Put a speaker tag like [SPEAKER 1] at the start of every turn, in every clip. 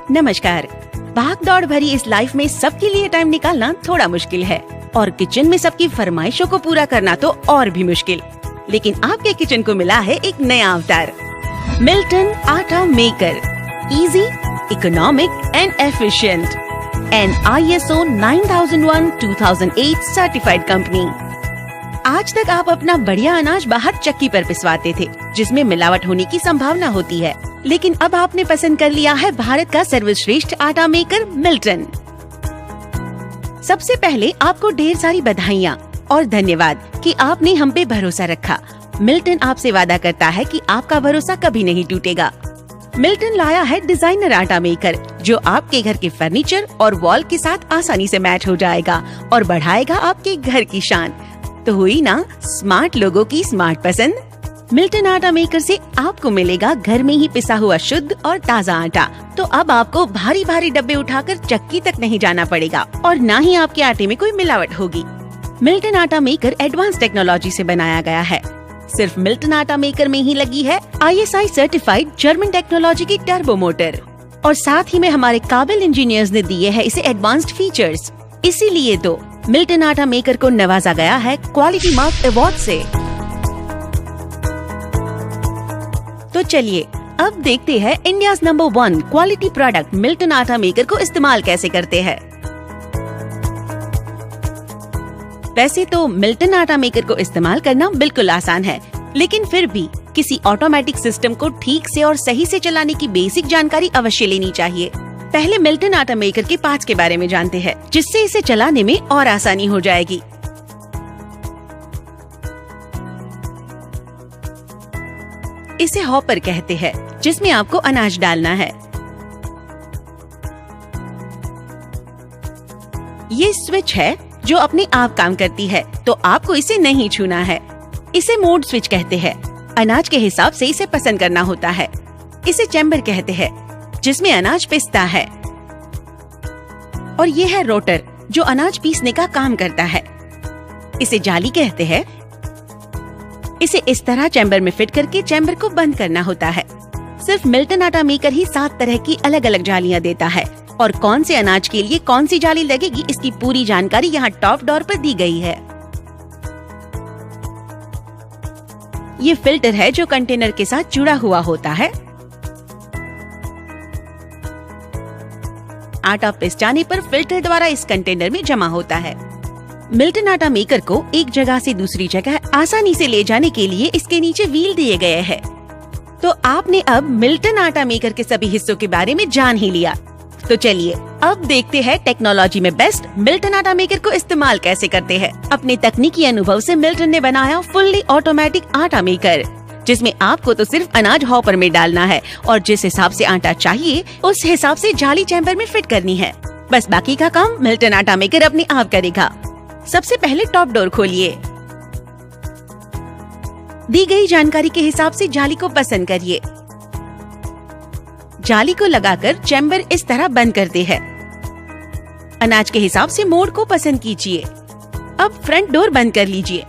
[SPEAKER 1] नमस्कार। भाग दौड़ भरी इस लाइफ में सबके लिए टाइम निकालना थोड़ा मुश्किल है और किचन में सबकी फरमाइशों को पूरा करना तो और भी मुश्किल। लेकिन आपके किचन को मिला है एक नया अवतार, Milton atta maker. Easy, economic and efficient and ISO 9001:2008 certified company. आज तक आप अपना बढ़िया अनाज बाहर चक्की पर पिसवाते थे, जिसमें मिलावट होने की संभावना होती है, लेकिन अब आपने पसंद कर लिया है भारत का सर्वश्रेष्ठ आटा मेकर मिल्टन। सबसे पहले आपको ढेर सारी बधाइयाँ और धन्यवाद कि आपने हम पे भरोसा रखा। मिल्टन आपसे वादा करता है कि आपका भरोसा कभी नहीं टूटेगा। मिल्टन लाया है डिजाइनर आटा मेकर, जो आपके घर के फर्नीचर और वॉल के साथ आसानी से मैच हो जाएगा और बढ़ाएगा आपके घर की शान। तो हुई ना स्मार्ट लोगों की स्मार्ट पसंद। मिल्टन आटा मेकर से आपको मिलेगा घर में ही पिसा हुआ शुद्ध और ताज़ा आटा। तो अब आपको भारी भारी डब्बे उठाकर चक्की तक नहीं जाना पड़ेगा और न ही आपके आटे में कोई मिलावट होगी। Milton atta maker advance technology से बनाया गया है। सिर्फ मिल्टन आटा मेकर में ही लगी है ISI सर्टिफाइड जर्मन टेक्नोलॉजी की टर्बो मोटर और साथ ही में हमारे काबिल इंजीनियर्स ने दिए हैं इसे एडवांस्ड फीचर्स। इसीलिए तो मिल्टन आटा मेकर को नवाजा गया है क्वालिटी मार्क अवार्ड से। तो चलिए अब देखते हैं India's number 1 quality product Milton atta maker को इस्तेमाल कैसे करते हैं। वैसे तो मिल्टन आटा मेकर को इस्तेमाल करना बिल्कुल आसान है, लेकिन फिर भी किसी ऑटोमेटिक सिस्टम को ठीक से और सही से चलाने की बेसिक जानकारी अवश्य लेनी चाहिए। पहले मिल्टन आटा मेकर के पार्ट्स के बारे में जानते हैं, जिससे इसे चलाने में और आसानी हो जाएगी। इसे हॉपर कहते हैं, जिसमें आपको अनाज डालना है। ये स्विच है जो अपने आप काम करती है, तो आपको इसे नहीं छूना है। इसे मोड स्विच कहते हैं। अनाज के हिसाब से इसे पसंद करना होता है। इसे चैम्बर कहते हैं, जिसमें अनाज पिसता है। और ये है रोटर, जो अनाज पीसने का काम करता है। इसे जाली कहते हैं। इसे इस तरह चैम्बर में फिट करके चैम्बर को बंद करना होता है। सिर्फ मिल्टन आटा मेकर ही 7 तरह की अलग अलग जालियां देता है और कौन से अनाज के लिए कौन सी जाली लगेगी, इसकी पूरी जानकारी यहाँ टॉप डोर पर दी गई है। ये फिल्टर है जो कंटेनर के साथ जुड़ा हुआ होता है। आटा पिस जाने पर फिल्टर द्वारा इस कंटेनर में जमा होता है। मिल्टन आटा मेकर को एक जगह से दूसरी जगह आसानी से ले जाने के लिए इसके नीचे व्हील दिए गए हैं। तो आपने अब मिल्टन आटा मेकर के सभी हिस्सों के बारे में जान ही लिया। तो चलिए अब देखते हैं टेक्नोलॉजी में बेस्ट मिल्टन आटा मेकर को इस्तेमाल कैसे करते हैं। अपने तकनीकी अनुभव से मिल्टन ने बनाया फुल्ली ऑटोमेटिक आटा मेकर, जिसमें आपको तो सिर्फ अनाज हॉपर में डालना है और जिस हिसाब से आटा चाहिए उस हिसाब से जाली चैम्बर में फिट करनी है। बस बाकी का काम मिल्टन आटा मेकर अपने आप करेगा। सबसे पहले टॉप डोर खोलिए। दी गई जानकारी के हिसाब से जाली को पसंद करिए। जाली को लगाकर चैम्बर इस तरह बंद करते हैं। अनाज के हिसाब से मोड को पसंद कीजिए। अब फ्रंट डोर बंद कर लीजिए।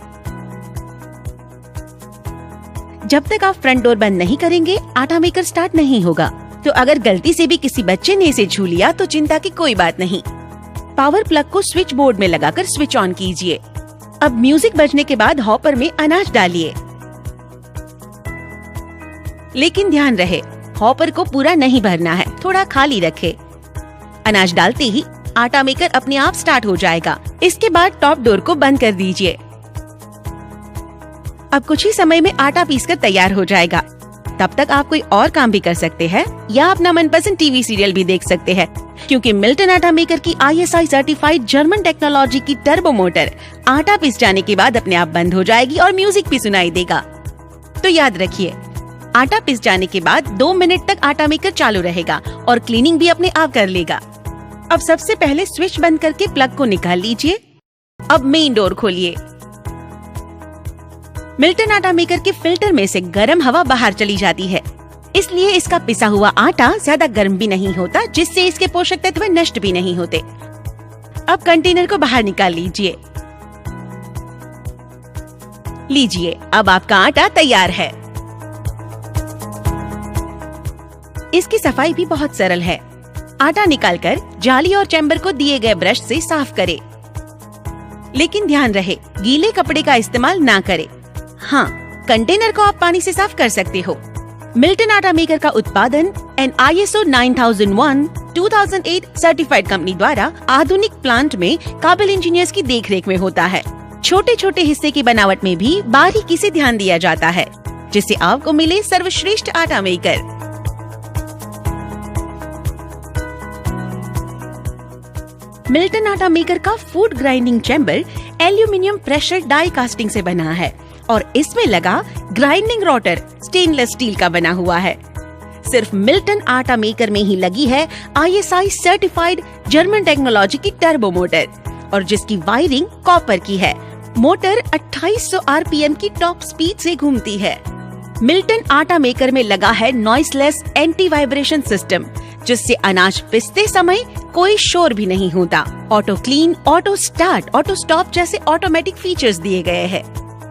[SPEAKER 1] जब तक आप फ्रंट डोर बंद नहीं करेंगे, आटा मेकर स्टार्ट नहीं होगा। तो अगर गलती से भी किसी बच्चे ने इसे छू लिया तो चिंता की कोई बात नहीं। पावर प्लग को स्विच बोर्ड में लगाकर स्विच ऑन कीजिए। अब म्यूजिक बजने के बाद हॉपर में अनाज डालिए, लेकिन ध्यान रहे हॉपर को पूरा नहीं भरना है, थोड़ा खाली रखे। अनाज डालते ही आटा मेकर अपने आप स्टार्ट हो जाएगा। इसके बाद टॉप डोर को बंद कर दीजिए। अब कुछ ही समय में आटा पीसकर तैयार हो जाएगा। तब तक आप कोई और काम भी कर सकते हैं या अपना मनपसंद टीवी सीरियल भी देख सकते हैं, क्योंकि मिल्टन आटा मेकर की ISI सर्टिफाइड जर्मन टेक्नोलॉजी की टर्बो मोटर आटा पिस जाने के बाद अपने आप बंद हो जाएगी और म्यूजिक भी सुनाई देगा। तो याद रखिए, आटा पिस जाने के बाद 2 मिनट तक आटा मेकर चालू रहेगा और क्लीनिंग भी अपने आप कर लेगा। अब सबसे पहले स्विच बंद करके प्लग को निकाल लीजिए। अब मेन डोर खोलिए। मिल्टन आटा मेकर के फिल्टर में से गर्म हवा बाहर चली जाती है, इसलिए इसका पिसा हुआ आटा ज्यादा गर्म भी नहीं होता, जिससे इसके पोषक तत्व नष्ट भी नहीं होते। अब कंटेनर को बाहर निकाल लीजिए। अब आपका आटा तैयार है। इसकी सफाई भी बहुत सरल है। आटा निकालकर जाली और चैम्बर को दिए गए ब्रश से साफ करें। लेकिन ध्यान रहे, गीले कपड़े का इस्तेमाल ना करें। हाँ, कंटेनर को आप पानी से साफ कर सकते हो। मिल्टन आटा मेकर का उत्पादन ISO 9001/2008 सर्टिफाइड कंपनी द्वारा आधुनिक प्लांट में काबिल इंजीनियर्स की देखरेख में होता है। छोटे छोटे हिस्से की बनावट में भी बारीकी से ध्यान दिया जाता है, जिससे आपको मिले सर्वश्रेष्ठ atta maker. Milton atta maker का food grinding chamber aluminium pressure die casting से बना है और इसमें लगा ग्राइंडिंग रोटर स्टेनलेस स्टील का बना हुआ है। सिर्फ मिल्टन आटा मेकर में ही लगी है ISI सर्टिफाइड जर्मन टेक्नोलॉजी की टर्बो मोटर और जिसकी वायरिंग कॉपर की है। मोटर 2800 RPM की टॉप स्पीड से घूमती है। मिल्टन आटा मेकर में लगा है नॉइसलेस एंटी वाइब्रेशन सिस्टम, जिससे अनाज पिसते समय कोई शोर भी नहीं होता। Auto clean, auto start, auto stop जैसे ऑटोमेटिक फीचर्स दिए गए हैं।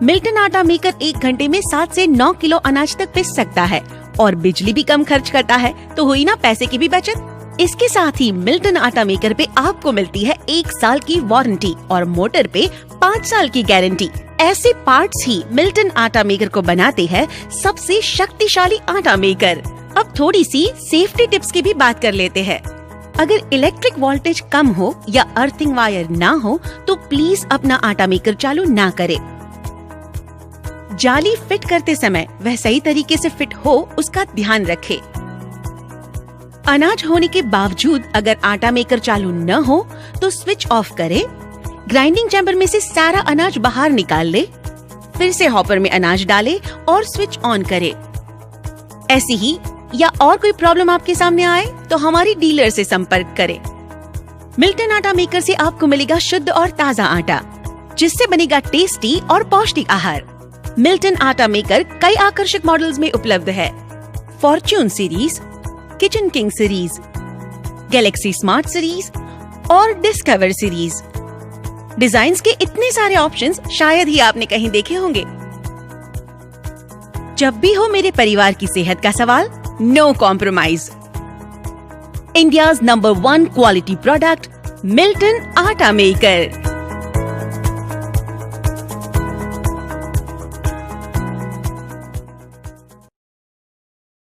[SPEAKER 1] मिल्टन आटा मेकर 1 घंटे में 7 से 9 किलो अनाज तक पिस सकता है और बिजली भी कम खर्च करता है, तो हुई ना पैसे की भी बचत। इसके साथ ही मिल्टन आटा मेकर पे आपको मिलती है 1 साल की वारंटी और मोटर पे 5 साल की गारंटी। ऐसे पार्ट्स ही मिल्टन आटा मेकर को बनाते हैं सबसे शक्तिशाली आटा मेकर। अब थोड़ी सी सेफ्टी टिप्स की भी बात कर लेते हैं। अगर इलेक्ट्रिक वोल्टेज कम हो या अर्थिंग वायर ना हो तो प्लीज अपना आटा मेकर चालू ना करें। जाली फिट करते समय वह सही तरीके से फिट हो, उसका ध्यान रखें। अनाज होने के बावजूद अगर आटा मेकर चालू न हो तो स्विच ऑफ करें। ग्राइंडिंग चैम्बर में से सारा अनाज बाहर निकाल ले, फिर से हॉपर में अनाज डालें और स्विच ऑन करें। ऐसी ही या और कोई प्रॉब्लम आपके सामने आए तो हमारी डीलर से संपर्क करें। मिल्टन आटा मेकर से आपको मिलेगा शुद्ध और ताज़ा आटा, जिससे बनेगा टेस्टी और पौष्टिक आहार। मिल्टन आटा मेकर कई आकर्षक मॉडल्स में उपलब्ध है। Fortune series, kitchen king series, Galaxy smart series और डिस्कवर सीरीज। डिजाइन्स के इतने सारे ऑप्शंस शायद ही आपने कहीं देखे होंगे। जब भी हो मेरे परिवार की सेहत का सवाल, no compromise. India's number 1 quality product, Milton atta maker.